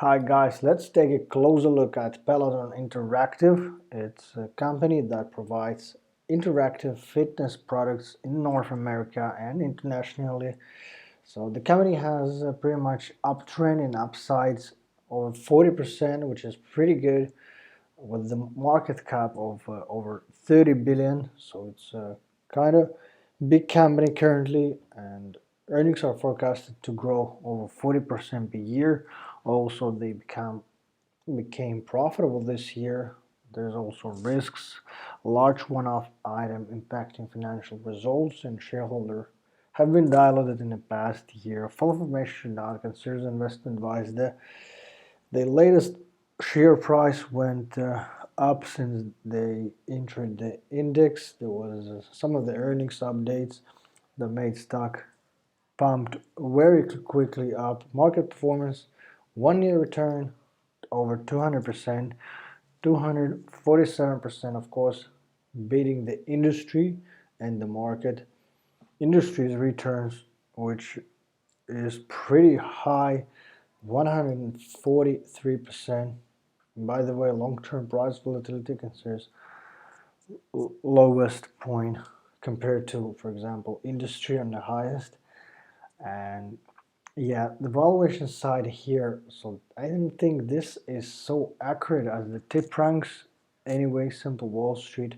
Hi guys, let's take a closer look at Peloton Interactive. It's a company that provides interactive fitness products in North America and internationally. So the company has pretty much uptrend and upsides over 40%, which is pretty good, with the market cap of over 30 billion. So it's a kind of big company currently, and earnings are forecasted to grow over 40% per year. Also, they became profitable this year. There's also risks, large one-off item impacting financial results, and shareholder have been diluted in the past year. Full information should not consider investment advice. The latest share price went up since they entered the index. There was some of the earnings updates that made stock pumped very quickly up. Market performance, 1 year return over 200%, 247%, of course, beating the industry and the market. Industry's returns, which is pretty high, 143%. By the way, long-term price volatility considers lowest point compared to, for example, industry on the highest. And yeah, the valuation side here, so I didn't think this is so accurate as the tip ranks. Anyway, simple Wall Street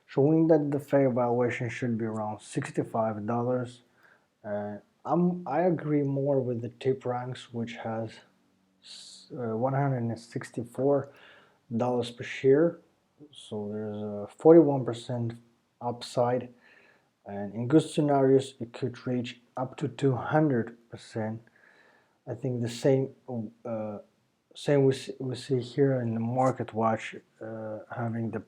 showing that the fair valuation should be around $65. I agree more with the tip ranks, which has $164 per share. So there's a 41% upside, and in good scenarios it could reach up to 200%. I think the same we see here in the market watch, having the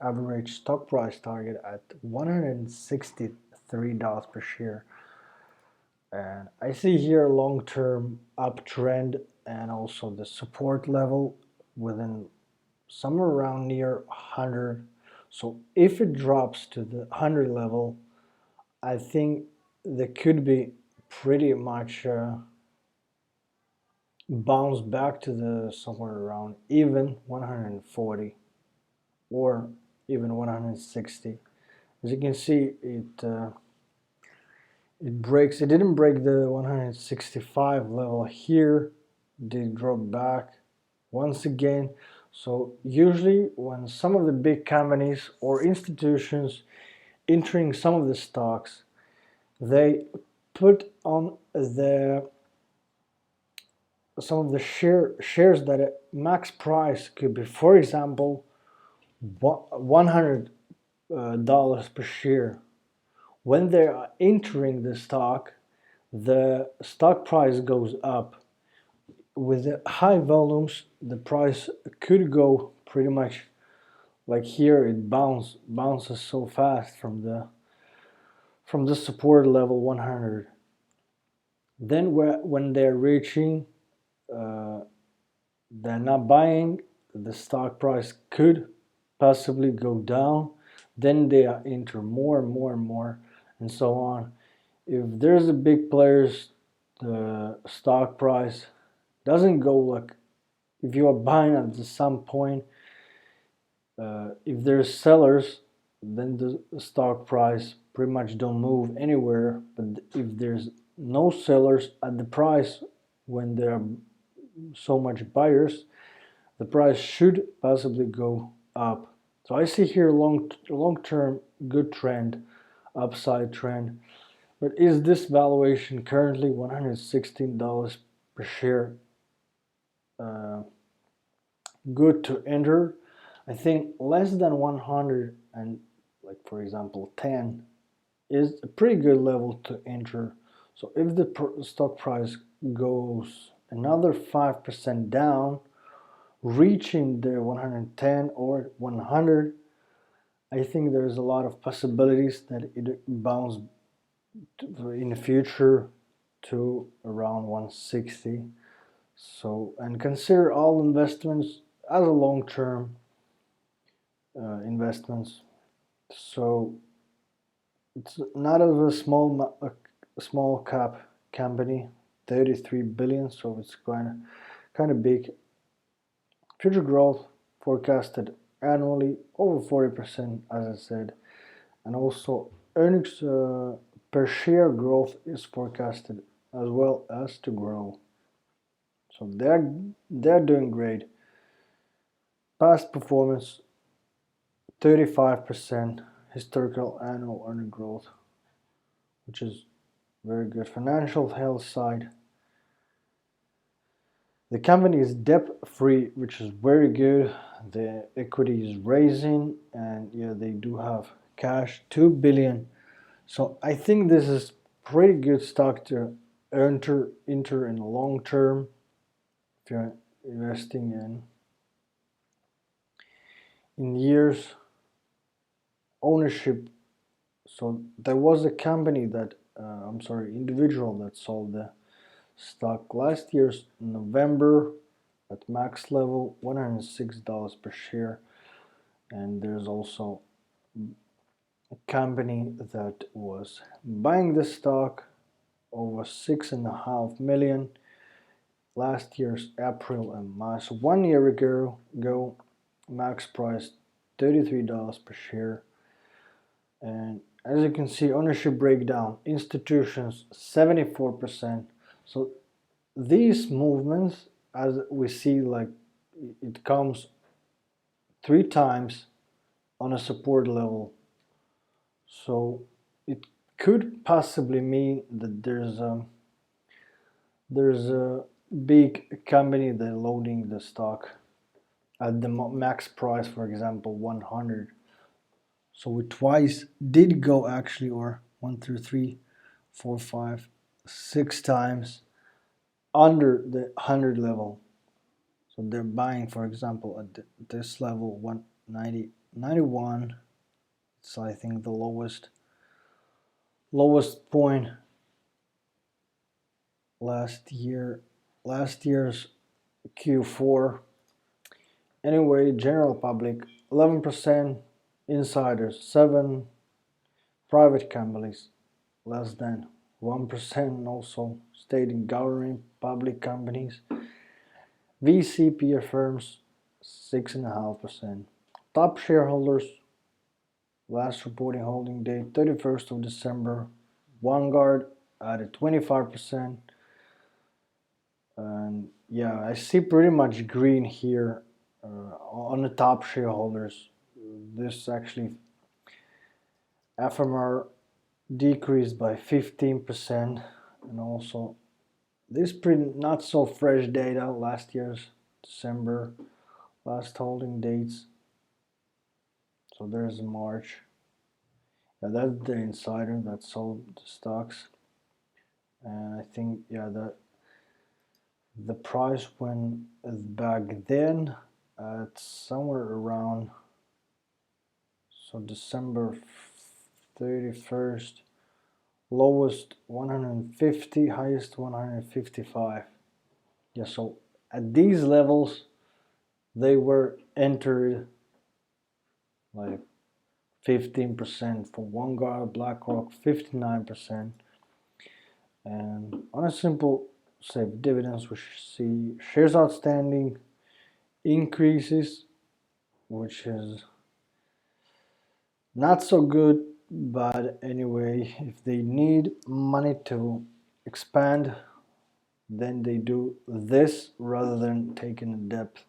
average stock price target at $163 per share. And I see here long-term uptrend and also the support level within somewhere around near 100. So if it drops to the 100 level, I think there could be pretty much bounce back to the somewhere around even 140 or even 160. As you can see, it didn't break the 165 level here, did drop back once again. So usually when some of the big companies or institutions entering some of the stocks, they put on some of the shares that a max price could be, for example, $100 per share. When they are entering the stock price goes up. With the high volumes, the price could go pretty much like here. It bounces so fast from the support level 100. Then when they're reaching, they're not buying, the stock price could possibly go down. Then they enter more and more and more, and so on. If there's a big players, the stock price doesn't go like, if you are buying at some point, if there's sellers, then the stock price pretty much don't move anywhere. But if there's no sellers at the price, when there are so much buyers, the price should possibly go up. So I see here long-term good trend, upside trend. But is this valuation currently $116 per share good to enter? I think less than 100 and, like, for example, 10 is a pretty good level to enter. So if the stock price goes another 5% down, reaching the 110 or 100, I think there's a lot of possibilities that it bounce in the future to around 160. So, and consider all investments as a long-term investments. So it's not of a small cap company, 33 billion. So it's kind of big. Future growth forecasted annually over 40%, as I said, and also earnings per share growth is forecasted as well as to grow. So they're doing great. Past performance 35% historical annual earning growth, which is very good. Financial health side, the company is debt-free, which is very good. The equity is raising, and yeah, they do have cash, 2 billion. So I think this is pretty good stock to enter in the long term if you're investing in years. Ownership. So there was a company that individual that sold the stock last year's November at max level, $106 per share, and there's also a company that was buying the stock over 6.5 million last year's April and March. So 1 year ago, max price $33 per share. And as you can see, ownership breakdown, institutions 74%. So these movements, as we see, like it comes 3 times on a support level. So it could possibly mean that there's a big company that loading the stock at the max price, for example 100. So we twice did go actually, or 1, 2, 3, 4, 5, 6 times under the 100 level. So they're buying, for example, at this level 190, 91. It's I think the lowest point last year's Q4. Anyway, general public 11%, insiders 7%, private companies less than 1%, also state and government public companies, VC peer firms 6.5%. Top shareholders, last reporting holding date 31st of December, Vanguard added 25%, and yeah, I see pretty much green here on the top shareholders. This actually FMR decreased by 15%, and also this pretty not so fresh data, last year's December last holding dates. So there's March. Yeah, that's the insider that sold the stocks, and I think that the price went back then at somewhere around, so December 31st, lowest 150, highest 155. Yeah, so at these levels they were entered like 15% for Vanguard, BlackRock 59%, and on a simple safe dividends we see shares outstanding increases, which is not so good, but anyway, if they need money to expand, then they do this rather than taking a debt.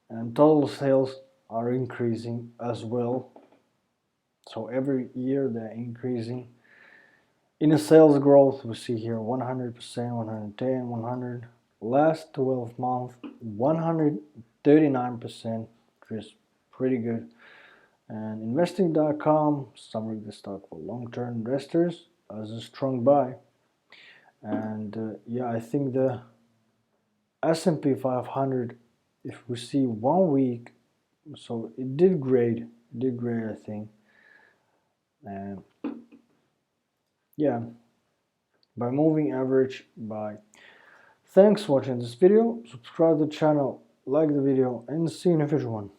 And total sales are increasing as well, so every year they're increasing. In a sales growth, we see here 100%, 110, 100. Last 12 months, 139%, which is pretty good. And investing.com summary the stock for long-term investors as a strong buy. And yeah, I think the S&P 500, if we see 1 week, so it did great, I think. And yeah, by moving average buy. Thanks for watching this video. Subscribe to the channel, like the video, and see you in a future one.